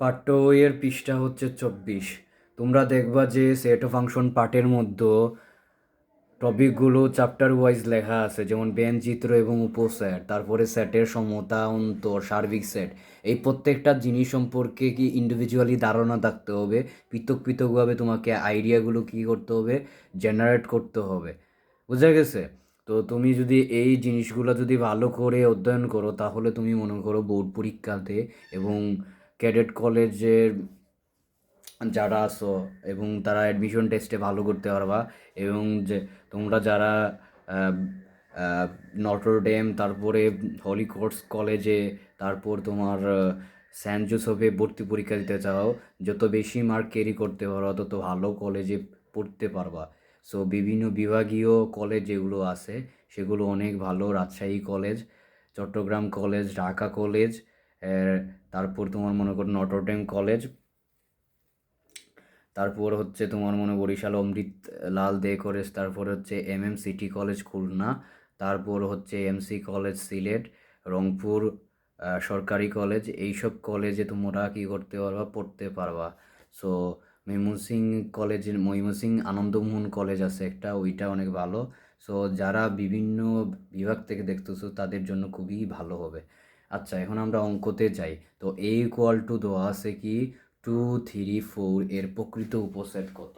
পাঠ্য বইয়ের পৃষ্ঠা হচ্ছে 24। তোমরা দেখবা যে সেট ফাংশন পার্টের মধ্যে টপিকগুলো চ্যাপ্টার ওয়াইজ লেখা আছে, যেমন ব্যঞ্চিত্র এবং উপসেট, তারপরে সেটের সমতা, অন্তর, সার্বিক সেট। এই প্রত্যেকটা জিনিস সম্পর্কে কি ইন্ডিভিজুয়ালি ধারণা থাকতে হবে। পৃথক পৃথকভাবে তোমাকে আইডিয়াগুলো কি করতে হবে, জেনারেট করতে হবে। বুঝা গেছে? তো তুমি যদি এই জিনিসগুলো যদি ভালো করে অধ্যয়ন করো, তাহলে তুমি মনে করো বোর্ড পরীক্ষাতে এবং ক্যাডেট কলেজের যারা আছো এবং তারা অ্যাডমিশন টেস্টে ভালো করতে পারবা। এবং যে তোমরা যারা নটরডেম, তারপরে হলি ক্রস কলেজে, তারপর তোমার সেন্ট জোসেফে ভর্তি পরীক্ষা দিতে চাও, যত বেশি মার্ক ক্যারি করতে পারো তত ভালো কলেজে পড়তে পারবা। সো বিভিন্ন বিভাগীয় কলেজ যেগুলো আছে সেগুলো অনেক ভালো: Rajshahi college, Chattogram college, Dhaka college, তারপর তোমার মনে করো নটরডেম কলেজ, তারপর হচ্ছে তোমার মনে বরিশাল অমৃত লাল দে কলেজ, তারপর হচ্ছে সিটি কলেজ খুলনা, তারপর হচ্ছে এমসি কলেজ সিলেট, রংপুর সরকারি কলেজ। এইসব কলেজে তোমরা কী করতে পারবা, পড়তে পারবা। সো ময়মনসিং আনন্দমোহন কলেজ আছে একটা, ওইটা অনেক ভালো। সো যারা বিভিন্ন বিভাগ থেকে দেখতেছো তাদের জন্য খুবই ভালো হবে। আচ্ছা, এখন আমরা অঙ্কতে যাই। তো A=, দেওয়া আছে কি 2, 3, 4 এর প্রকৃত উপসেট কত?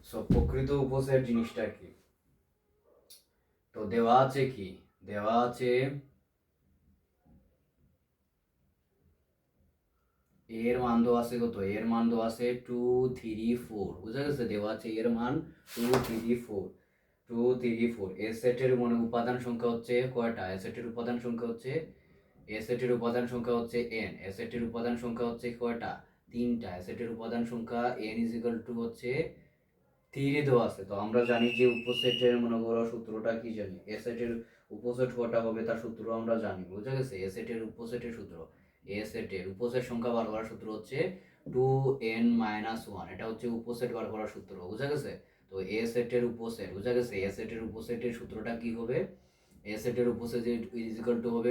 সো প্রকৃত উপসেট জিনিসটা কি? তো দেওয়া আছে কি, দেওয়া আছে এর মান দেওয়া আছে কত, এর মান দেওয়া আছে 2, 3, 4। বুঝা গেছে? দেওয়া আছে এর মান 2, 3, 4। 2, 3, 4 এ সেটের মানে উপাদান সংখ্যা হচ্ছে কয়টা? এ সেটের উপাদান সংখ্যা হচ্ছে, এ সেটের উপাদান সংখ্যা হচ্ছে n। এ সেটের উপাদান সংখ্যা হচ্ছে কয়টা? তিনটা। এ সেটের উপাদান সংখ্যা n হচ্ছে 3 দেওয়া আছে। তো আমরা জানি যে উপসেটের মনে করো সূত্রটা কি জানি, এ সেটের উপসেট কয়টা হবে তার সূত্র আমরা জানি। বুঝা গেছে? এ সেটের উপসেটের সূত্র, এ সেটের উপসেট সংখ্যা বার করার সূত্র হচ্ছে 2n-1। এটা হচ্ছে উপসেট বার করার সূত্র। বুঝা গেছে? তো এ সেটের উপসেট, বুঝা গেছে? এ সেটের উপসেটের সূত্রটা কি হবে? এ সেটের উপসেট হবে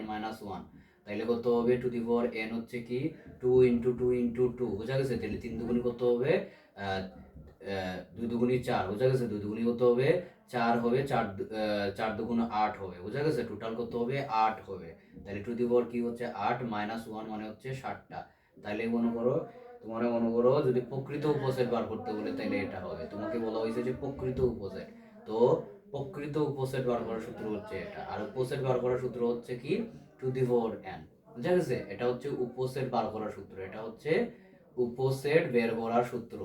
n-1। তাইলে কত হবে? টু দি পাওয়ার n হচ্ছে কি 2 × 2 × 2। বুঝা গেছে? তাহলে 3 দুগুণে কত হবে? 2 দুগুণে 4। বুঝা গেছে? 2 দুগুণে কত হবে? 4 হবে। 4 দুগুণে 8 হবে। বুঝা গেছে? টোটাল কত হবে? 8 হবে। তাহলে টু দি পাওয়ার কি হচ্ছে 8 -1 মানে হচ্ছে 7টা। তাহলে মনে করো যদি প্রকৃত উপসেট বার করতে বলে তাহলে এটা হবে। তোমাকে বলা হয়েছে যে প্রকৃত উপসেট। তো প্রকৃত উপসেট বার করার সূত্র হচ্ছে এটা। আর উপসেট বার করার সূত্র হচ্ছে কি টু দি পাওয়ার n। বুঝা গেছে? এটা হচ্ছে উপসেট বার করার সূত্র। এটা হচ্ছে উপসেট বের করার সূত্র।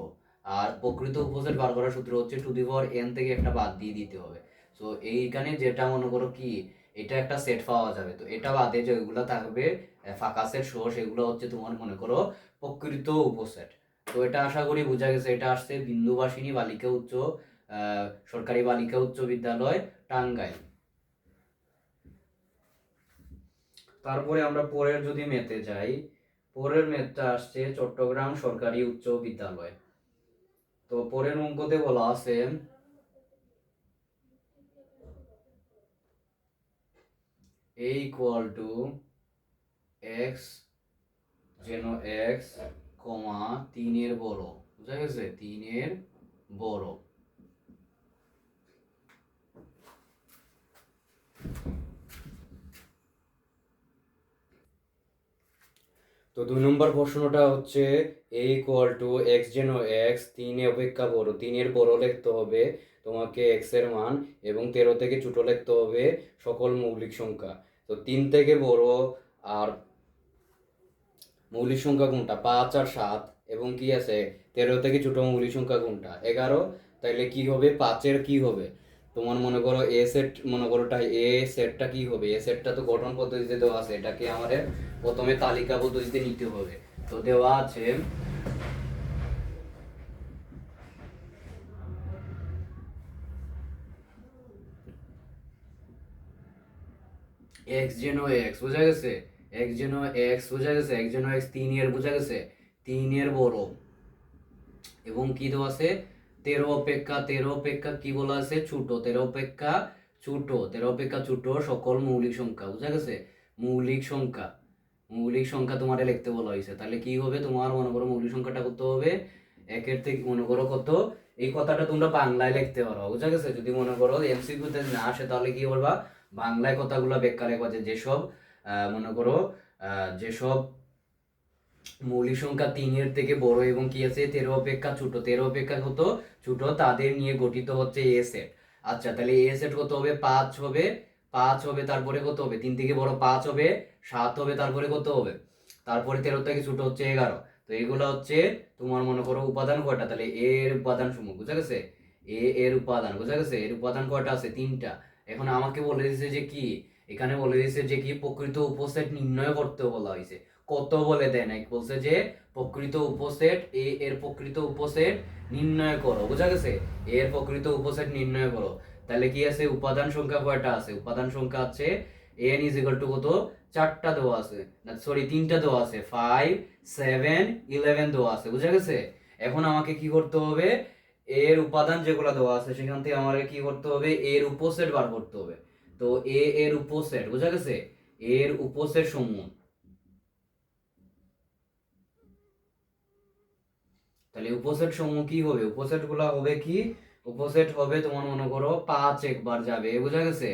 আর প্রকৃত উপসেট বার করার সূত্র হচ্ছে টু দি পাওয়ার n থেকে একটা বাদ দিয়ে দিতে হবে। সো এইখানে যেটা মনে করো কি এটা একটা সেট পাওয়া যাবে, তো এটা বাদে যেগুলো থাকবে ফাঁকা সেট সহ সেগুলো হচ্ছে তোমার মনে করো প্রকৃত উপসেট। তো এটা আশা করি বোঝা গেছে। এটা আসছে বিন্দুবাসিনী বালিকা উচ্চ সরকারি বালিকা উচ্চ বিদ্যালয়, টাঙ্গাইল। তারপরে আমরা পরের যদি মেতে যাই, পরের মেতটা আসছে চট্টগ্রাম সরকারি উচ্চ বিদ্যালয়। তো পরের অঙ্কতে বলা আছে x যেন x, 3 এর বড়। বুঝা গেছে? 3 এর বড়। তো 2 নম্বর প্রশ্নটা হচ্ছে x যেন x 3 অপেক্ষা বড়, 3 এর বড় লিখতে হবে তোমাকে x এর মান, এবং 13 থেকে ছোট লিখতে হবে সকল মৌলিক সংখ্যা। তো 3 থেকে বড় আর মৌলিক সংখ্যা কোনটা? 5 আর 7। এবং কি আছে 13 থেকে ছোট মৌলিক সংখ্যা কোনটা? 11। তাইলে কি হবে? 5 এর কি হবে? তোমার মনে করো এ সেট, মনে করো এ সেটটা কি হবে? এ সেটটা তো গঠন পদ্ধতিতে দেওয়া আছে, এটাকে আমাদের প্রথমে তালিকা পদ্ধতিতে নিতে হবে। তো দেওয়া আছে x যেন x। বোঝা গেছে? x যেন x, বোঝা গেছে? x যেন x 3 এর, বোঝা গেছে? 3 এর বড়। এবং কি দেওয়া আছে? 13 অপেক্ষা কি বলা আছে? ছোট। 13 অপেক্ষা ছোট, 13 অপেক্ষা ছোট সকল মৌলিক সংখ্যা। বুঝা গেছে? মৌলিক সংখ্যা, মৌলিক সংখ্যা তোমার লিখতে বলা হয়েছে। তাহলে কি হবে তোমার মনে করো মৌলিক সংখ্যাটা করতে হবে একের থেকে মনে করো কত, এই কথাটা তোমরা বাংলায় লিখতে পারো, বুঝা গেছে? যদি মনে করো এমসিকিউতে না আসে তাহলে কি করবা, বাংলায় কথাগুলো ব্যাখ্যা লিখবা, যে যেসব মনে করো যেসব মৌলিক সংখ্যা 3-এর থেকে বড় এবং কি আছে 13 অপেক্ষা ছোট, 13 অপেক্ষা কত ছোট, তাদের নিয়ে গঠিত হচ্ছে এ সেট। আচ্ছা, তাহলে এ সেট কত হবে, 5 হবে, 5 হবে, তারপরে কত হবে, 3 থেকে বড় 5 হবে, 7 হবে, তারপরে কত হবে, তারপরে 13 থেকে ছোট হচ্ছে 11। তো এগুলো হচ্ছে তোমার মনে করো উপাদান কয়টা, তাহলে এ এর উপাদান সমূহ, বুঝা গেছে? এ এর উপাদান, বুঝা গেছে? এর উপাদান কয়টা আছে, 3টা। এখন আমাকে বলে দিয়েছে যে কি, এখানে বলে দিয়েছে যে কি প্রকৃত উপসেট নির্ণয় করতে বলা হয়েছে। কত বলে দেয় নাই, বলছে যে প্রকৃত উপসেট এ এর প্রকৃত উপসেট নির্ণয় করো, বুঝা গেছে? এ এর প্রকৃত উপসেট নির্ণয় করো। তাহলে কি আছে, উপাদান সংখ্যা কয়টা আছে, উপাদান সংখ্যা আছে n ইজ ইকুয়াল টু কত, 4টা দেওয়া আছে, না সরি 3টা দেওয়া আছে, 5 7 11 দেওয়া আছে, বুঝা গেছে? এখন আমাকে কি করতে হবে, এর উপাদান যেগুলো দেওয়া আছে সেখান থেকে আমাকে কি করতে হবে, এর উপসেট বার করতে হবে। তো এ এর উপসেট, বুঝা গেছে? এর উপসেট সমূহ, তাহলে উপসেট সমূহ কি হবে, উপসেট গুলা হবে কি, উপসেট হবে তোমার মনে করো 5 একবার যাবে, বুঝা গেছে?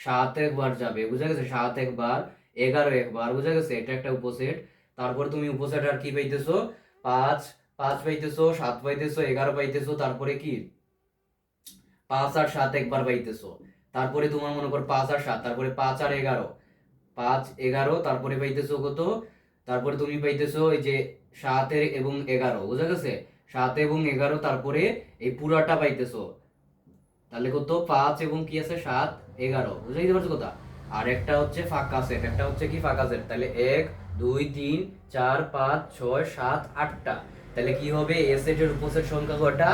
7 একবার যাবে, বুঝা গেছে? 7 একবার, 11 একবার, বুঝা গেছে? এটা একটা উপসেট। তারপর তুমি উপসেট আর কি পাইতেছো, 5 5 পাইতেছো, 7 পাইতেছো, 11 পাইতেছো, তারপরে কি 5 আর 7 একবার পাইতেছো। তারপরে তোমার মনে করো 5 আর 7, তারপরে 5 আর 11, 5 11, তারপরে পাইতেছো কত, তারপরে তুমি পাইতেছো এই যে 7 এবং 11, বুঝা গেছে? 7 এবং 11, তারপরে এই পুরাটা পাইতেছো, তাহলে কত 5 এবং কি আছে 7 11, বুঝাইতে পারছো কথা? আর একটা হচ্ছে ফাঁকা সেট, একটা হচ্ছে কি ফাঁকা সেট, তাহলে 1 2 3 4 5 6 7 8টা। তাহলে কি হবে, এ সেটের উপসেট সংখ্যা কয়টা,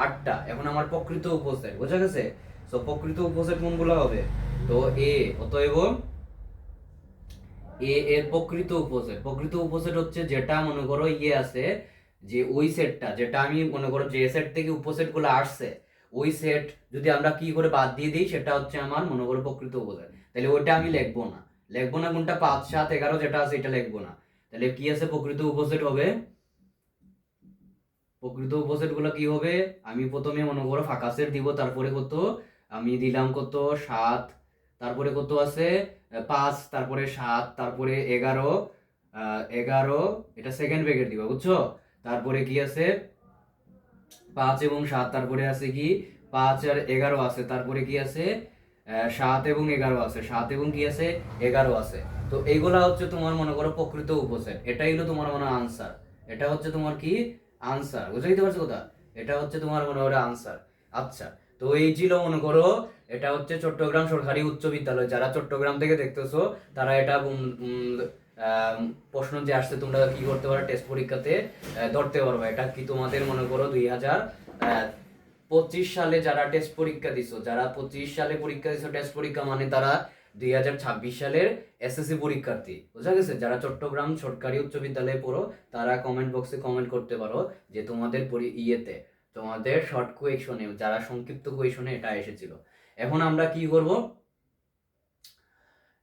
8টা। এখন আমার প্রকৃত উপসেট, বুঝা গেছে? সো প্রকৃত উপসেট কোনগুলো হবে, তো এ, অতএব এ এর প্রকৃত উপসেট, প্রকৃত উপসেট হচ্ছে যেটা মনে করো ইয়ে আছে, যে ওই সেটটা যেটা আমি মনে করো যে সেট থেকে উপসেট গুলো আসছে, ওই সেট যদি আমরা কি করে বাদ দিয়ে দিই সেটা হচ্ছে আমার মনে করো প্রকৃত উপসেট। তাহলে ওইটা আমি লিখবো না, লিখবো না কোনটা, 5 7 11 যেটা আছে এটা লিখবো না। তাহলে কি আছে, প্রকৃত উপসেট হবে, প্রকৃত উপসেট গুলো কি হবে, আমি প্রথমে মনে করো ফাঁকা সেট দিব, তারপরে কত আমি দিলাম কত 7, তারপরে কত আছে 5, তারপরে 7, তারপরে 11, 11 এটা সেকেন্ড ব্র্যাকেট দিবা, বুঝছো? তারপরে কি আছে 5 এবং 7, তারপরে আছে কি 5 আর 11 আছে, তারপরে কি আছে 7 এবং 11 আছে, 7 এবং কি আছে 11 আছে। তো এইগুলা হচ্ছে তোমার মনে করো প্রকৃত উপসেট, এটাই হলো তোমার মনে আনসার, এটা হচ্ছে তোমার কি আনসার, বুঝতে পারছো কথা? এটা হচ্ছে তোমার মনে করো আনসার। আচ্ছা, তো এই ছিল মনে করো, এটা হচ্ছে চট্টগ্রাম সরকারি উচ্চ বিদ্যালয়, যারা চট্টগ্রাম থেকে দেখতেছো তারা এটা প্রশ্ন যে আসছে তোমরা কি করতে পারো, টেস্ট পরীক্ষাতে ধরতে পারবে। এটা কি তোমাদের মনে করো 2025 সালে যারা টেস্ট পরীক্ষা দিছো, যারা 25 সালে পরীক্ষা দিছো টেস্ট পরীক্ষা, মানে তারা 2026 সালের এসএসসি পরীক্ষার্থী, বুঝা গেছে? যারা চট্টগ্রাম সরকারি উচ্চ বিদ্যালয়ে পড়ো তারা কমেন্ট বক্সে কমেন্ট করতে পারো যে তোমাদের ইয়েতে, তোমাদের শর্ট কোয়েশনে, যারা সংক্ষিপ্ত কোয়েশনে এটা এসেছিল। এখন আমরা কি করব,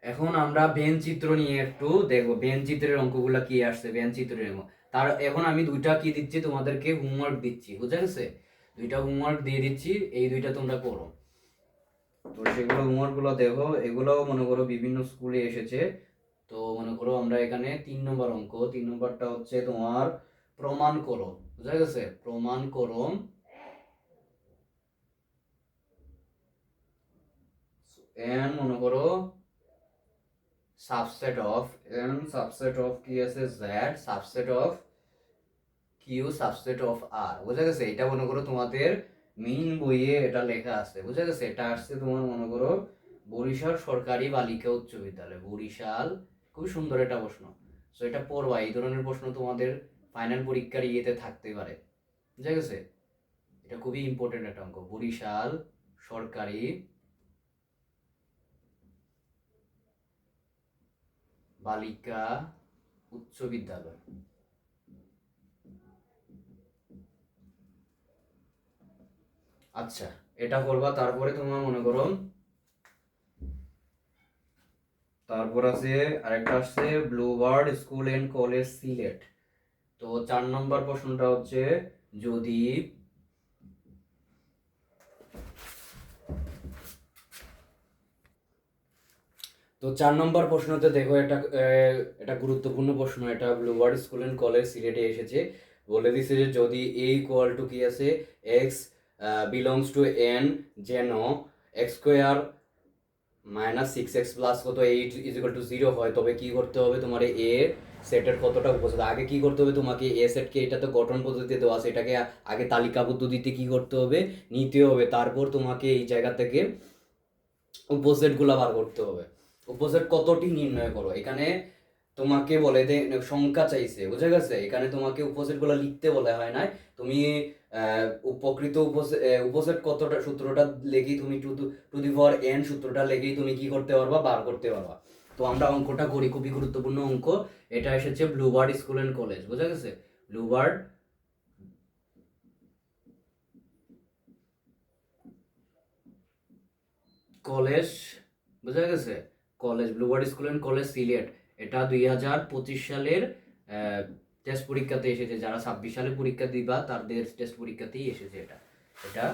এখন আমরা বেন চিত্র নিয়ে একটু দেখবো, বেন চিত্রের অঙ্কগুলা কি আসছে, বেন চিত্রের অঙ্ক। তার এখন আমি দুইটা কি দিচ্ছি তোমাদেরকে, হোমওয়ার্ক দিচ্ছি, বুঝা গেছে? দুইটা হোমওয়ার্ক দিয়ে দিচ্ছি, এই দুইটা তোমরা করো। তো সেগুলো হোমওয়ার্ক গুলো দেখো, এগুলোও মনে করো বিভিন্ন স্কুলে এসেছে। তো মনে করো আমরা এখানে 3 নম্বর অঙ্ক, 3 নম্বরটা হচ্ছে তোমার প্রমাণ করো, বুঝা গেছে? প্রমাণ করো এন মনে করো subset of N, subset of কি আছে Z, subset of Q, subset of R, বুঝা গেছে? এটা মনে করো তোমাদের মেইন বইয়ে এটা লেখা আছে, বুঝা গেছে? এটা আসছে তোমার মনে করো বরিশাল সরকারি বালিকা উচ্চ বিদ্যালয়, বরিশাল। খুব সুন্দর একটা প্রশ্ন, তো এটা পড়বা, এই ধরনের প্রশ্ন তোমাদের ফাইনাল পরীক্ষার ইয়েতে থাকতে পারে, বুঝা গেছে? এটা খুবই ইম্পর্টেন্ট একটা অঙ্ক, বরিশাল সরকারি বালিকা উচ্চ বিদ্যালয়। আচ্ছা, এটা করবা, তারপরে তোমার মনে করো তারপর আছে আরেকটা আসছে bluebird school and college Sylhet. তো 4 নম্বর প্রশ্নটা হচ্ছে যদি তো 4 নম্বর প্রশ্নতে দেখো এটা গুরুত্বপূর্ণ প্রশ্ন। এটা ব্লুবার্ড স্কুল এন্ড কলেজ সিলেটে এসেছে। বলে দিছে যে যদি এ ইকুয়াল টু কি আছে এক্স বিলংস টু এন, যেন x square minus 6x plus কত 8 ইজিক্যাল টু 0 হয়, তবে কি করতে হবে তোমার এ সেটের কতটা উপস্থিত। আগে কি করতে হবে তোমাকে এ সেটকে, এটা তো গঠন পদ্ধতিতে দেওয়া আছে, এটাকে আগে তালিকা পদ্ধতিতে কি করতে হবে নিতে হবে। তারপর তোমাকে এই জায়গা থেকে উপসেট গুলা বার করতে হবে। উপসেট কতটি নির্ণয় করো, এখানে তোমাকে বলে যে সংখ্যা চাইছে, বুঝে গেছে। এখানে তোমাকে উপসেট গুলা লিখতে বলা হয় না, তুমি প্রকৃত উপসেট কতটা সূত্রটা লেগেই তুমি টু দি পাওয়ার এন সূত্রটা লেগেই তুমি কি করতে পারবা, বার করতে পারবা। তো আমরা অঙ্কটা করি, খুবই গুরুত্বপূর্ণ অঙ্ক। এটা এসেছে ব্লুবার্ড স্কুল এন্ড কলেজ, বুঝা গেছে। ব্লুবার্ড কলেজ, বুঝা গেছে, college bluebird school and college Sylhet. এটা 2025 সালের টেস্ট পরীক্ষাতে এসেছে। যারা 26 সালে পরীক্ষা দিবা তাদের টেস্ট পরীক্ষাতেই এসেছে এটা। এটা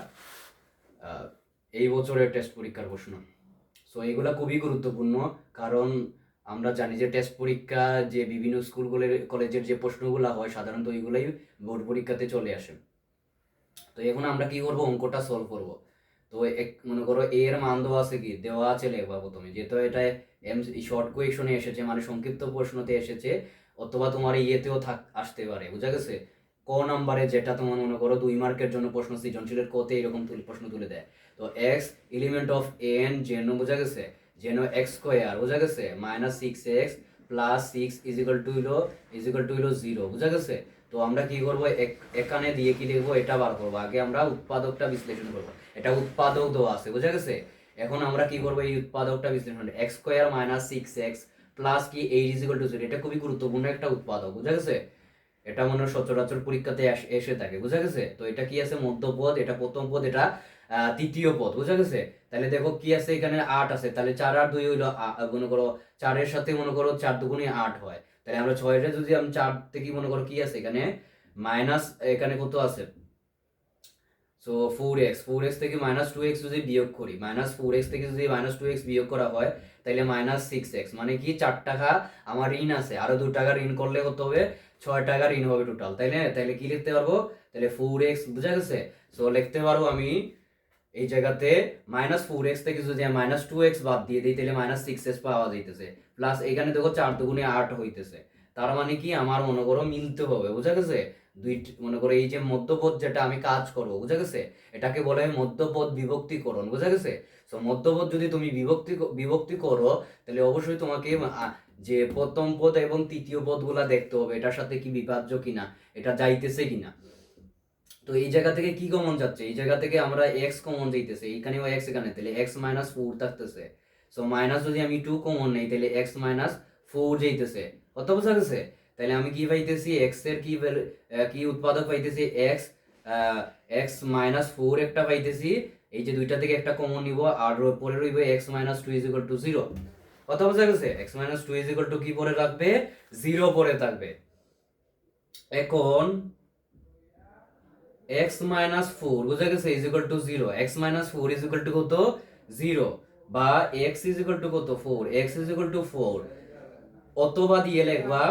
এই বছরের টেস্ট পরীক্ষার প্রশ্ন। সো এগুলা খুবই গুরুত্বপূর্ণ, কারণ আমরা জানি যে টেস্ট পরীক্ষা যে বিভিন্ন স্কুলগুলোর কলেজের যে প্রশ্নগুলো হয় সাধারণত ওইগুলাই বোর্ড পরীক্ষাতে চলে আসে। তো এখন আমরা কি করব, অঙ্কটা সলভ করব। তো মনে করো এর মান দেওয়া আছে, কি দেওয়া আছে লেখবা প্রথমে, যেহেতু এটা শর্ট কোয়েশনে এসেছে, মানে সংক্ষিপ্ত প্রশ্নতে এসেছে, অথবা তোমার ইয়েতেও আসতে পারে, বুঝা গেছে। ক নাম্বারে যেটা তোমার মনে করো 2 মার্কের জন্য প্রশ্ন সৃজনশীলের কতে এরকম প্রশ্ন তুলে দেয়। তো এক্স এলিমেন্ট অফ এন যেন, বুঝা গেছে, যেন এক্স স্কোয়ার, বুঝা গেছে, minus 6x plus 6 is equal two 0, বুঝা গেছে। তো আমরা কি করব, এখানে দিয়ে কি লিখবো, এটা বার করবো। আগে আমরা উৎপাদকটা বিশ্লেষণ করবো, এটা উৎপাদক দেওয়া আছে, বুঝা গেছে। এখন আমরা কি করবো, এই উৎপাদকটা বিশ্লেষণ, x square minus 6x plus কি 8 ইজিক্যাল টু 0, এটা খুবই গুরুত্বপূর্ণ একটা উৎপাদক, বুঝা গেছে। এটা মনে হয় সচরাচর পরীক্ষাতে এসে থাকে, বুঝা গেছে। তো এটা কি আছে, মধ্যপদ, এটা প্রথম পদ, এটা তৃতীয় পদ, বুঝা গেছে। তাহলে দেখো কি আছে, এখানে 8 আছে, তাহলে 4 আর 2 হইলো মনে করো 4 এর সাথে মনে করো 4 দুগুণে 8 হয়। তাহলে আমরা 6 এর যদি আমি 4 থেকে মনে করো কি আছে এখানে মাইনাস, এখানে কত আছে, সো 4x থেকে -2x যদি বিয়োগ করি, -4x থেকে যদি -2x বিয়োগ করা হয়, তাহলে -6x, মানে কি 4 টাকা আমার ঋণ আছে, আরো 2 টাকা ঋণ করলে কত হবে, 6 টাকা ঋণ হবে টোটাল, তাই না। তাহলে কি লিখতে পারবো, তাহলে 4x, বুঝা গেছে। সো লিখতে পারবো আমি এই জায়গাতে -4x থেকে যদি আমি -2x বাদ দিয়ে দিই, তাহলে -6x পাওয়া যাইতেছে। প্লাস এখানে দেখো 4 দুগুণে 8 হইতেছে, তার মানে কি আমার মনে করো মিলতে হবে, বুঝা গেছে। মনে করো এই যে মধ্যপদ যেটা আমি কাজ করবো, বুঝা গেছে, এটাকে বলে মধ্যপদ বিভক্তিকরণ, বুঝা গেছে। তো মধ্যপদ যদি তুমি বিভক্তি করো, তাহলে অবশ্যই তোমাকে যে প্রথম পদ এবং তৃতীয় পদগুলা দেখতে হবে, এটার সাথে কি বিভাজ্য কিনা, এটা যাইতেছে কিনা। তো এই জায়গা থেকে কি কমন যাচ্ছে, এই জায়গা থেকে আমরা x কমন যাইতেছে, এখানেও x, এখানে তাহলে x মাইনাস 4 থাকতেছে। সো মাইনাস যদি আমি 2 কমন নেই, তাহলে x মাইনাস 4 যাইতেছে, কত বোঝা গেছে। তাহলে আমি কি পাইতেছি, x এর কি উৎপাদক পাইতেছি, x মাইনাস 4 একটা পাইতেছি। এই যে দুইটা থেকে একটা কমন নিব, আর পরে রইব x মাইনাস 2 ইজিক্যাল টু 0, কত বোঝা গেছে। x মাইনাস 2 ইজিক্যাল টু কি পরে রাখবে, 0 পরে থাকবে। এখন x মাইনাস 4, বুঝা গেছে, is equal two 0, x minus 4 is equal two কত, 0, বা x ইজ ইকুয়াল টু কত, 4, x ইজ ইকুয়াল টু 4, অথবা দিয়ে লিখবা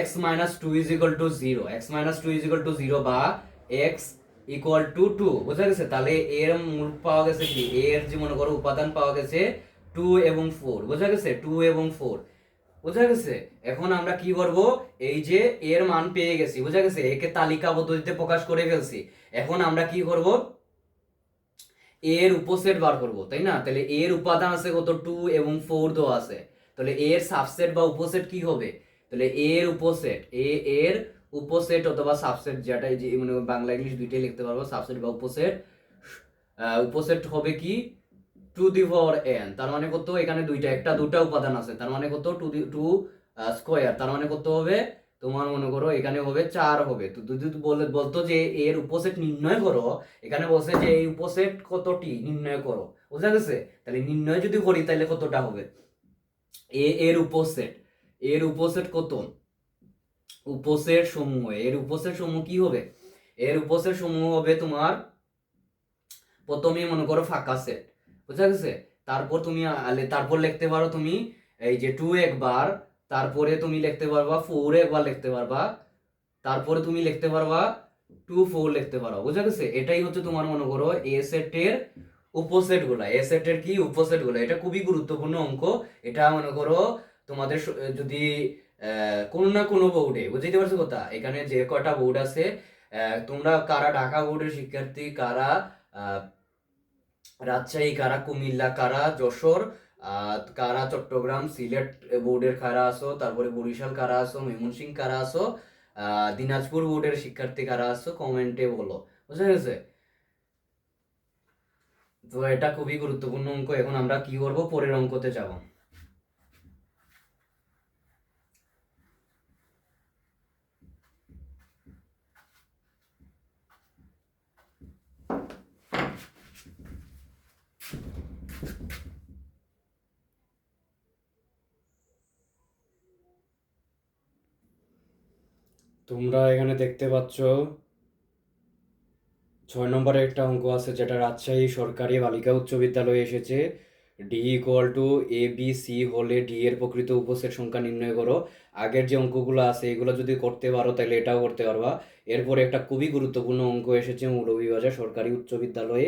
x minus 2 is equal two 0, x minus 2 is equal two 0, বা x ইকুয়াল টু 2, বুঝা গেছে। তাহলে এর মূল পাওয়া গেছে কি, এর যে মনে করো উপাদান পাওয়া গেছে 2 এবং 4, বুঝা গেছে, 2 এবং 4, বুঝা গেছে। এখন আমরা কি করব, এই যে এর মান পেয়ে গেছি, বুঝা গেছে, একে তালিকা পদ্ধতিতে প্রকাশ করে ফেলছি। এখন আমরা কি করব, এর উপসেট বার করব, তাই না। তাহলে এর উপাদান আছে কত, 2 এবং 4 দেওয়া আছে, তাহলে এর সাবসেট বা উপসেট কি হবে, তাহলে এর উপসেট, এর উপসেট অথবা সাবসেট, যেটা যে মানে বাংলা ইংলিশ দুইটাই লিখতে পারবো, সাবসেট বা উপসেট, উপসেট হবে কি টু দি পাওয়ার এন, তার মানে কত, এখানে দুটা উপাদান আছে, তার মানে কত, টু স্কোয়ার, তার মানে কত হবে তোমার মনে করো এখানে হবে 4 হবে। তো যদি বলতো যে এর উপসেট নির্ণয় করো, এখানে বলছে যে এই উপসেট কতটি নির্ণয় করো, বোঝা গেছে? তাহলে নির্ণয় যদি করি তাহলে কতটা হবে, এর উপসেট, এর উপসেট কত, উপসেট সমূহ, এর উপসেট সমূহ কি হবে, এর উপসেট সমূহ হবে তোমার প্রথমেই মনে করো ফাঁকা সেট, বুঝা গেছে? তারপর তুমি তারপর লিখতে পারো তুমি এই যে 2 একবার, তারপরে তুমি লিখতে পারবা 4 একবার লিখতে পারবা, তারপরে তুমি লিখতে পারবা 2 4 লিখতে পারো, বুঝা গেছে? এটাই হচ্ছে তোমার মনে করো এ সেটের উপসেট গুলা, এ সেটের কি উপসেট গুলা। এটা খুবই গুরুত্বপূর্ণ অঙ্ক। এটা মনে করো তোমাদের যদি কোনো না কোনো বোর্ডে, বুঝতে পারছো কথা, এখানে যে কটা বোর্ড আছে, তোমরা কারা ঢাকা বোর্ডের শিক্ষার্থী, কারা রাজশাহী, কারা কুমিল্লা, কারা যশোর, কারা চট্টগ্রাম সিলেট বোর্ডের কারা আসো, তারপরে বরিশাল কারা আসো, ময়মনসিংহ কারা আসো, দিনাজপুর বোর্ডের শিক্ষার্থী কারা আসো, কমেন্টে বলো, বুঝা গেছে? তো এটা খুবই গুরুত্বপূর্ণ অঙ্ক। এখন আমরা কি করবো, পরের অঙ্কতে যাব। তোমরা এখানে দেখতে পাচ্ছ 6 নম্বরে একটা অঙ্ক আছে, যেটা রাজশাহী সরকারি বালিকা উচ্চ বিদ্যালয়ে এসেছে। D equal to A B C হলে ডি এর প্রকৃত উপসেট সংখ্যা নির্ণয় করো। আগের যে অঙ্কগুলো আছে এগুলো যদি করতে পারো তাহলে এটাও করতে পারবা। এরপরে একটা খুবই গুরুত্বপূর্ণ অঙ্ক এসেছে মৌলভীবাজার সরকারি উচ্চ বিদ্যালয়ে,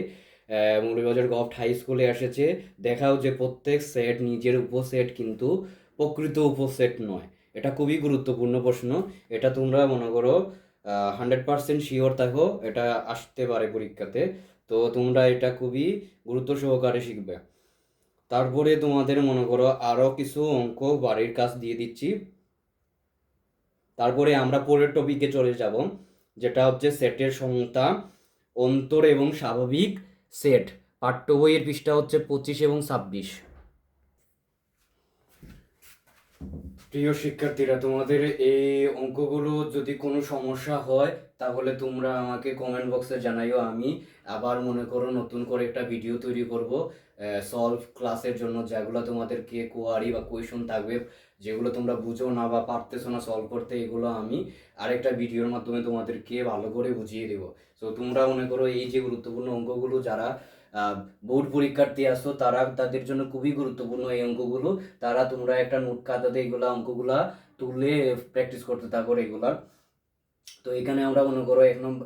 মৌলভীবাজার গভর্নমেন্ট হাই স্কুলে এসেছে। দেখাও যে প্রত্যেক সেট নিজের উপসেট কিন্তু প্রকৃত উপসেট নয়। এটা খুবই গুরুত্বপূর্ণ প্রশ্ন। এটা তোমরা মনে করো 100% শিওর থাকো এটা আসতে পারে পরীক্ষাতে। তো তোমরা এটা খুবই গুরুত্ব সহকারে শিখবে। তারপরে তোমাদের মনে করো আরও কিছু অঙ্ক বাড়ির কাজ দিয়ে দিচ্ছি। তারপরে আমরা পরের টপিকে চলে যাব, যেটা হচ্ছে সেটের সংখ্যা, অন্তর এবং স্বাভাবিক সেট। পাঠ্য বইয়ের পৃষ্ঠা হচ্ছে 25 এবং 26। প্রিয় শিক্ষার্থীরা, তোমাদের এই অঙ্কগুলো যদি কোনো সমস্যা হয় তাহলে তোমরা আমাকে কমেন্ট বক্সে জানাইও। আমি আবার মনে করো নতুন করে একটা ভিডিও তৈরি করব সলভ ক্লাসের জন্য, যেগুলো তোমাদেরকে কোয়ারি বা কোয়েশন থাকবে, যেগুলো তোমরা বুঝো না বা পারতেছো না সলভ করতে, এগুলো আমি আরেকটা ভিডিওর মাধ্যমে তোমাদেরকে ভালো করে বুঝিয়ে দেবো। তো তোমরা মনে করো এই যে গুরুত্বপূর্ণ অঙ্কগুলো, যারা বোর্ড পরীক্ষার্থী আসো তারা, তাদের জন্য খুবই গুরুত্বপূর্ণ এই অঙ্কগুলো। তারা তোমরা একটা নোট খাতাতে এগুলা অঙ্কগুলা তুলে প্র্যাকটিস করতে থাকো রেগুলার। তো এখানে আমরা মনে করো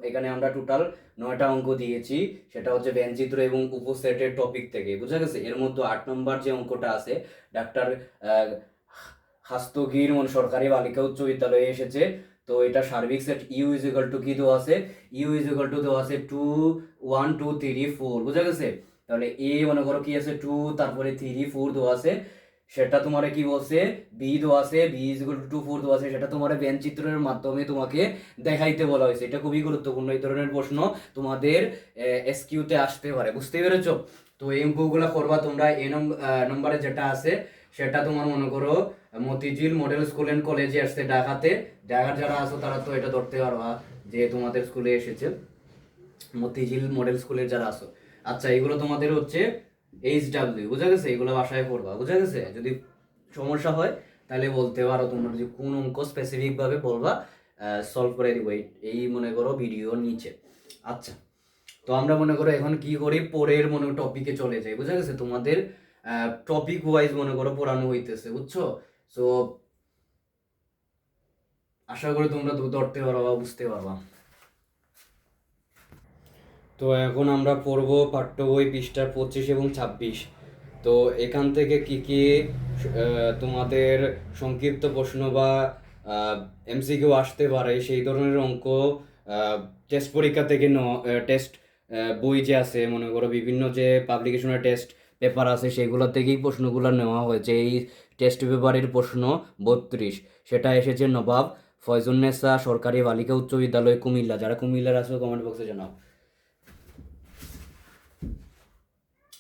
এখানে আমরা টোটাল 9টা অঙ্ক দিয়েছি, সেটা হচ্ছে ব্যঞ্চিত্র এবং উপসেটের টপিক থেকে, বুঝা গেছে? এর মধ্যে 8 নম্বর যে অঙ্কটা আছে, ডাক্তার হাস্তগির সরকারি বালিকা উচ্চ বিদ্যালয়ে এসেছে। তো এটা সার্বিক set U is equal to কি দেওয়া আছে, ইউ ইজ ইকুয়াল টু দেওয়া আছে 2 1 2 3 4, বুঝা গেছে? তাহলে এ মনে করো কি আছে 2, তারপরে 3 4 দেওয়া আছে, সেটা তোমার কি বলছে, বি দেওয়া আছে, বি ইজ ইকুয়াল টু 4 দেওয়া আছে, সেটা তোমার চিত্রের মাধ্যমে তোমাকে দেখাইতে বলা হয়েছে। এটা খুবই গুরুত্বপূর্ণ, এই ধরনের প্রশ্ন তোমাদের এসকিউতে আসতে পারে, বুঝতে পেরেছো? তো এই অঙ্কগুলো করবা তোমরা। এ নম্বরে যেটা আছে সেটা তোমার মনে করো মতিঝিল মডেল স্কুল অ্যান্ড কলেজে আসছে ঢাকাতে। ঢাকার যারা আছো তারা তো এটা ধরতে পারবা যে তোমাদের স্কুলে এসেছে, মতিঝিল মডেল স্কুলের যারা আছো। আচ্ছা, এগুলো তোমাদের হচ্ছে HW, বুঝা গেছে? এগুলো বাসায় পড়বা, বুঝা গেছে? যদি সমস্যা হয় তাহলে বলতে পারো, তোমরা যে কোন অঙ্ক স্পেসিফিক ভাবে বলবা, সলভ করে দিব এই মনে করো ভিডিওর নিচে। আচ্ছা, তো আমরা মনে করো এখন কি করি, পরের মনে টপিকে চলে যাই, বুঝা গেছে? তোমাদের টপিক ওয়াইজ মনে করো পড়ানো হইতেছে, বুঝছো? সো আশা করি তোমরা ধরতে পারবা, বুঝতে পারবা। তো এখন আমরা পড়ব পাঠ্য বই পৃষ্ঠা 25 এবং 26। তো এখান থেকে কি কি তোমাদের সংক্ষিপ্ত প্রশ্ন বা MCQ আসতে পারে সেই ধরনের অঙ্ক টেস্ট পরীক্ষা থেকে টেস্ট বই যে আছে, মনে করো বিভিন্ন যে পাবলিকেশনের টেস্ট পেপার আছে সেগুলো থেকেই প্রশ্নগুলো নেওয়া হয়েছে। এই টেস্ট পেপারের প্রশ্ন 32, সেটা এসেছে নবাব ফয়জুন্নেসা সরকারি বালিকা উচ্চ বিদ্যালয় কুমিল্লা। যারা কুমিল্লার আছে কমেন্ট বক্সে জানাও।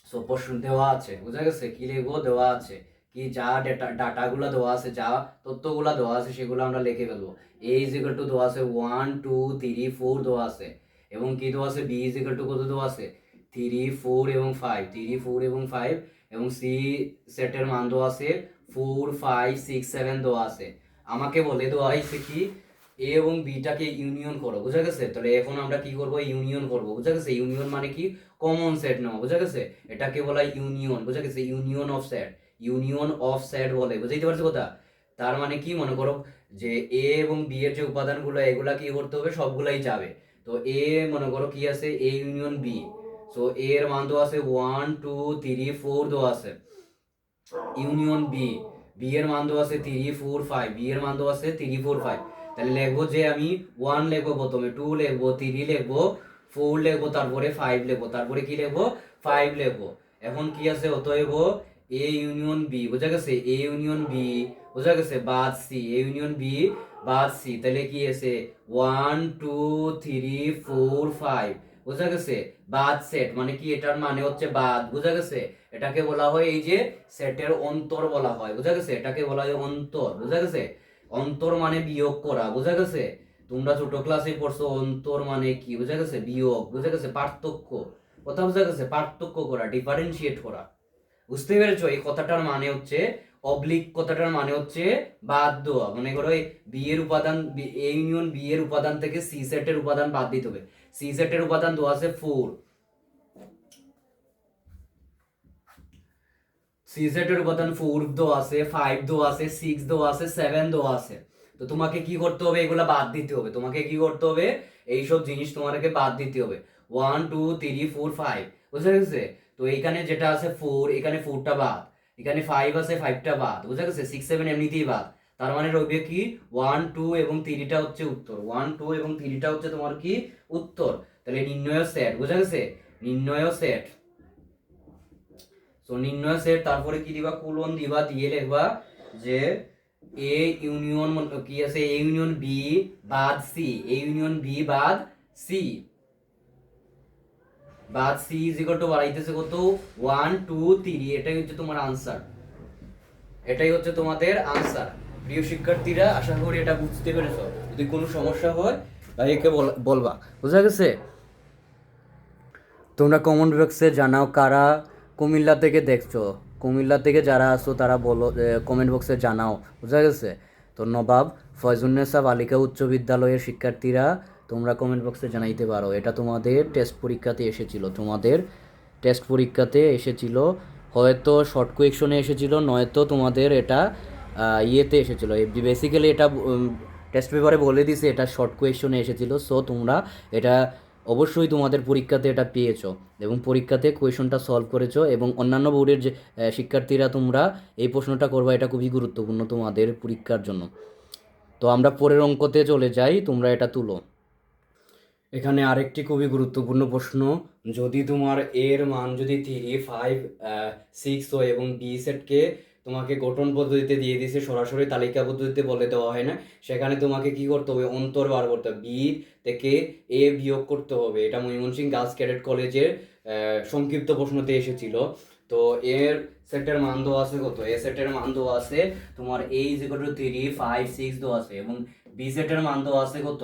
সো প্রশ্ন দেওয়া আছে, বুঝা গেছে? কি লিখবো, দেওয়া আছে কি, যা ডাটাগুলো দেওয়া আছে, যা তথ্যগুলো দেওয়া আছে সেগুলো আমরা লিখে ফেলবো। এ ইজ ইকুয়াল টু দেওয়া আছে 1 2 3 4 দেওয়া আছে, এবং কি দেওয়া আছে, বি ইজ ইকুয়াল টু কত দেওয়া আছে 3 4 এবং 5, 3 4 এবং 5, এবং সি সেটের মান দেওয়া আছে 4 5 6 7 দেওয়া আছে। আমাকে বলে দেওয়া হয়েছে কি এ এবং বিটাকে ইউনিয়ন করো, বুঝা গেছে? তাহলে এখন আমরা কি করব, ইউনিয়ন করব, বুঝা গেছে? ইউনিয়ন মানে কি, কমন সেট নেওয়া, বুঝা গেছে? এটাকে বলা ইউনিয়ন, বুঝা গেছে? Union of set, union of set বলে, বুঝাইতে পারছো কথা? তার মানে কি, মনে করো যে এ এবং বি এর যে উপাদানগুলো এগুলা কি করতে হবে, সবগুলাই যাবে। তো এ মনে করো কি আছে, এ ইউনিয়ন বি, সো এ এর মান তো আছে 1 2 3 4 তো আছে, ইউনিয়ন বি, বি এর মান তো আছে 3 4 5, বি এর মান তো আছে 3 4 5। তাহলে লিখবো যে আমি 1 লিখবো, প্রথমে 2 লিখবো, 3 লিখবো, 4 লিখবো, তারপরে 5 লিখবো, তারপরে কি লিখবো, 5 লিখবো। এখন কি আছে, অতএব এ ইউনিয়ন বি, বোঝা গেছে? এ ইউনিয়ন বি, বোঝা গেছে, বাদ সি, এ ইউনিয়ন বি বাদ সি, তাহলে কি আছে 1 2 3 4 5, বোঝা গেছে? বাদ সেট মানে কি, এটার মানে হচ্ছে বাদ, বোঝা গেছে? এটাকে বলা হয় এই যে সেটের অন্তর বলা হয়, বোঝা গেছে? এটাকে বলা হয় অন্তর, বোঝা গেছে? অন্তর মানে বিয়োগ করা, বোঝা গেছে? তোমরা ছোট ক্লাসে পড়ছো অন্তর মানে কি, বোঝা গেছে? বিয়োগ, বোঝা গেছে? পার্থক্য, কথা বোঝা গেছে? পার্থক্য করা, ডিফারেন্সিয়েট করা, বুঝতে পেরেছো? এই কথাটার মানে হচ্ছে অবলিক, কথাটার মানে হচ্ছে বাদ দেওয়া। মনে করো বি এর উপাদান, এ ইউনিয়ন বি এর উপাদান থেকে সি সেটের উপাদান বাদ দিতে হবে। সি সেটের উপাদান দেওয়া আছে 4, সি সেটের উপাদান 4 দেওয়া আছে, 5 দেওয়া আছে, 6 দেওয়া আছে, 7 দেওয়া আছে। তো তোমাকে কি করতে হবে, এগুলা বাদ দিতে হবে। তোমাকে কি করতে হবে, এইসব জিনিস তোমাকে বাদ দিতে হবে। 1 2 3 4 5, বুঝা গেছে? তো এইখানে যেটা আছে 4, এখানে 4টা বাদ, এখানে 5 আছে, 5টা বাদ, বুঝা গেছে? 6 7 এমনিতেই বাদ। তার মানে রইবে কি 1 2 এবং 3টা হচ্ছে উত্তর, 1 2 এবং 3টা হচ্ছে তোমার কি উত্তর। তাহলে নির্ণয় সেট, বুঝা গেছে? নির্ণয় সেট, সো নির্ণয় সেট, তারপরে কি দিবা, কোলন দিবা, দিয়ে লিখবা যে এ ইউনিয়ন কি আছে, এ ইউনিয়ন বি বাদ সি, এ ইউনিয়ন বি বাদ সি, বাদ সি ইজ ইকুয়াল টু বাড়াইতেছে কত, 1 2 3। এটাই হচ্ছে তোমার আনসার, এটাই হচ্ছে তোমাদের আনসার। প্রিয় শিক্ষার্থীরা, আশা করি এটা বুঝতে পেরেছো। যদি কোনো সমস্যা হয় ভাইকে বলবা, বুঝা গেছে? তোমরা কমেন্ট বক্সে জানাও কারা কুমিল্লা থেকে দেখছো, কুমিল্লা থেকে যারা আসো তারা বলো, কমেন্ট বক্সে জানাও, বুঝা গেছে? তো নবাব ফয়জুন্নেসা বালিকা উচ্চ বিদ্যালয়ের শিক্ষার্থীরা তোমরা কমেন্ট বক্সে জানাইতে পারো। এটা তোমাদের টেস্ট পরীক্ষাতে এসেছিল, তোমাদের টেস্ট পরীক্ষাতে এসেছিল, হয়তো শর্ট কোয়েকশনে এসেছিল, নয়তো তোমাদের এটা ইয়েতে এসেছিল। বেসিক্যালি এটা টেস্ট পেপারে বলে দিছে এটা শর্ট কোয়েকশনে এসেছিল। সো তোমরা এটা অবশ্যই তোমাদের পরীক্ষাতে এটা পেয়েছো এবং পরীক্ষাতে কোয়েশনটা সলভ করেছো, এবং অন্যান্য বোর্ডের যে শিক্ষার্থীরা তোমরা এই প্রশ্নটা করবা, এটা খুবই গুরুত্বপূর্ণ তোমাদের পরীক্ষার জন্য। তো আমরা পরের অঙ্কতে চলে যাই, তোমরা এটা তুলো। এখানে আরেকটি খুবই গুরুত্বপূর্ণ প্রশ্ন, যদি তোমার এর মান যদি 3 5 6 হয় এবং বি সেটকে তোমাকে গঠন পদ্ধতিতে দিয়ে দিয়েছে, সরাসরি তালিকা পদ্ধতিতে বলে দেওয়া হয় না, সেখানে তোমাকে কি করতে হবে, অন্তর বার করতে হবে, বি থেকে এ বিয়োগ করতে হবে। এটা ময়মনসিংহ গার্লস ক্যাডেট কলেজের সংক্ষিপ্ত প্রশ্নতে এসেছিল। তো এর সেটের মান দেওয়া আছে কত, এ সেটের মান দেওয়া আছে তোমার এ ইজ ইকুয়াল টু 3 5 6 দেওয়া আছে, এবং বি সেটের মান দেওয়া আছে কত,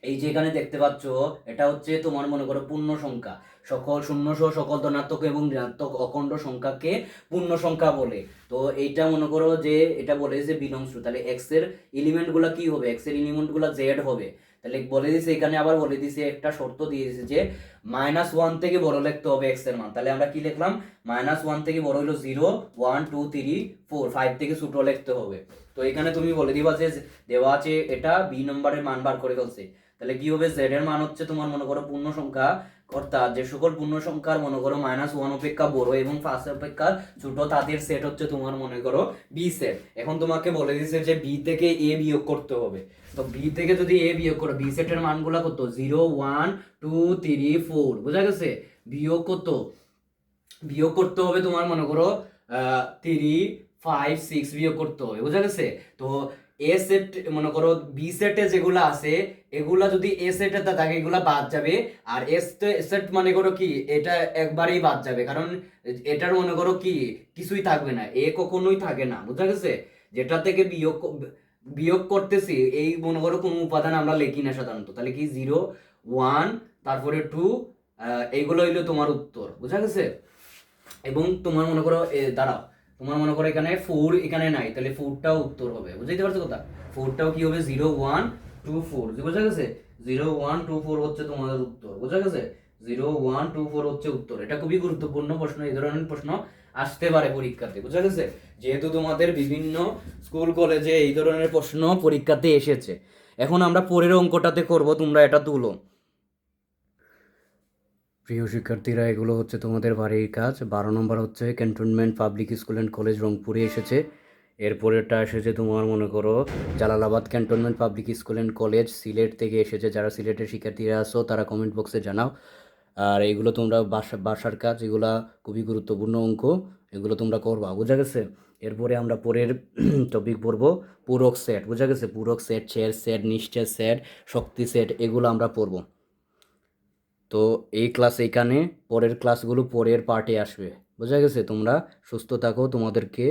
এই যে এখানে দেখতে পাচ্ছ, এটা হচ্ছে তোমার মনে করো পূর্ণ সংখ্যা, সকল শূন্য সহ সকল ধনাত্মক এবং ঋণাত্মক অখণ্ড সংখ্যাকে পূর্ণ সংখ্যা বলে। তো এইটা মনে করো যে এটা বলে যে বিলংস টু, তাহলে এক্স এর এলিমেন্ট গুলা কি হবে, এক্স এর এলিমেন্ট গুলা জেড হবে। তাহলে বলে দিছে এখানে, আবার বলে দিছে একটা শর্ত দিয়ে দিছে যে -1 থেকে বড় লিখতে হবে এক্স এর মান। তাহলে আমরা কি লিখলাম, -1 থেকে বড় হলো 0 1 2 3 4, 5 থেকে ছোট লিখতে হবে। তো এখানে তুমি বলে দিবা যে দেওয়া আছে এটা বি নম্বরের মান বার করে ফেলছে। তাহলে কি হবে, জেড এর মান হচ্ছে তোমার মনে করো পূর্ণ সংখ্যা, অর্থাৎ যে সকল পূর্ণ সংখ্যার মনে করো -1 অপেক্ষা বড় এবং 5 অপেক্ষা ছোট, তাদের সেট হচ্ছে তোমার মনে করো বি সেট। এখন তোমাকে বলে দিচ্ছে যে বি থেকে এ বিয়োগ করতে হবে। তো বি থেকে যদি এ বিয়োগ করো, বি সেটের মানগুলা কত, 0 1 2 3 4, বোঝা গেছে? বিয়োগ কত, বিয়োগ করতে হবে তোমার মনে করো 3 5 6 বিয়োগ করতে হবে, বুঝা গেছে? তো এ সেট মনে করো বি সেটে যেগুলো আছে এগুলা যদি এ সেটে থাকে এগুলা বাদ যাবে, আর এস সেট মনে করো কি এটা একবারেই বাদ যাবে, কারণ এটার মনে করো কি কিছুই থাকবে না, এ কখনোই থাকে না, বুঝা গেছে? যেটা থেকে বিয়োগ বিয়োগ করতেছি এই মনে করো কোনো উপাদান আমরা লিখি না সাধারণত। তাহলে কি 0 1 তারপরে 2 এইগুলো হইলো তোমার উত্তর, বুঝা গেছে? এবং তোমার মনে করো দাঁড়াও, তোমার মনে করো এখানে 4 এখানে নাই, তাহলে 4টাও উত্তর হবে, বুঝতে পারছো কথা? 4টাও কি হবে? 0 1 2 4, বুঝা গেছে? 0 1 2 4 হচ্ছে তোমাদের উত্তর, বুঝা গেছে? 0 1 2 4 হচ্ছে উত্তর। এটা খুবই গুরুত্বপূর্ণ প্রশ্ন, এই ধরনের প্রশ্ন আসতে পারে পরীক্ষাতে, বুঝা গেছে? যেহেতু তোমাদের বিভিন্ন স্কুল কলেজে এই ধরনের প্রশ্ন পরীক্ষাতে এসেছে। এখন আমরা পরের অঙ্কটাতে করব, তোমরা এটা তুলো। প্রিয় শিক্ষার্থীরা, এগুলো হচ্ছে তোমাদের বাড়ির কাজ। 12 নম্বর হচ্ছে cantonment public school and college রংপুরে এসেছে। এরপরেরটা এসেছে তোমার মনে করো Jalalabad cantonment public school and college Sylhet থেকে এসেছে। যারা সিলেটের শিক্ষার্থীরা আছো তারা কমেন্ট বক্সে জানাও। আর এগুলো তোমরা বাসার কাজ, এগুলা খুবই গুরুত্বপূর্ণ অঙ্ক, এগুলো তোমরা করবা, বোঝা গেছে? এরপরে আমরা পরের টপিক পড়বো পূরক সেট, বোঝা গেছে? পূরক সেট, ছেড় সেট, নিশ্চয় সেট, শক্তি সেট, এগুলো আমরা পড়বো। তো এই ক্লাস এইখানে, পরের ক্লাসগুলো পরের পার্টে আসবে, বোঝা গেছে? তোমরা সুস্থ থাকো, তোমাদেরকে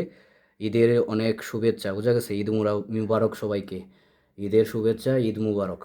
ঈদের অনেক শুভেচ্ছা, বোঝা গেছে? ঈদ মুবারক সবাইকে, ঈদের শুভেচ্ছা, ঈদ মুবারক।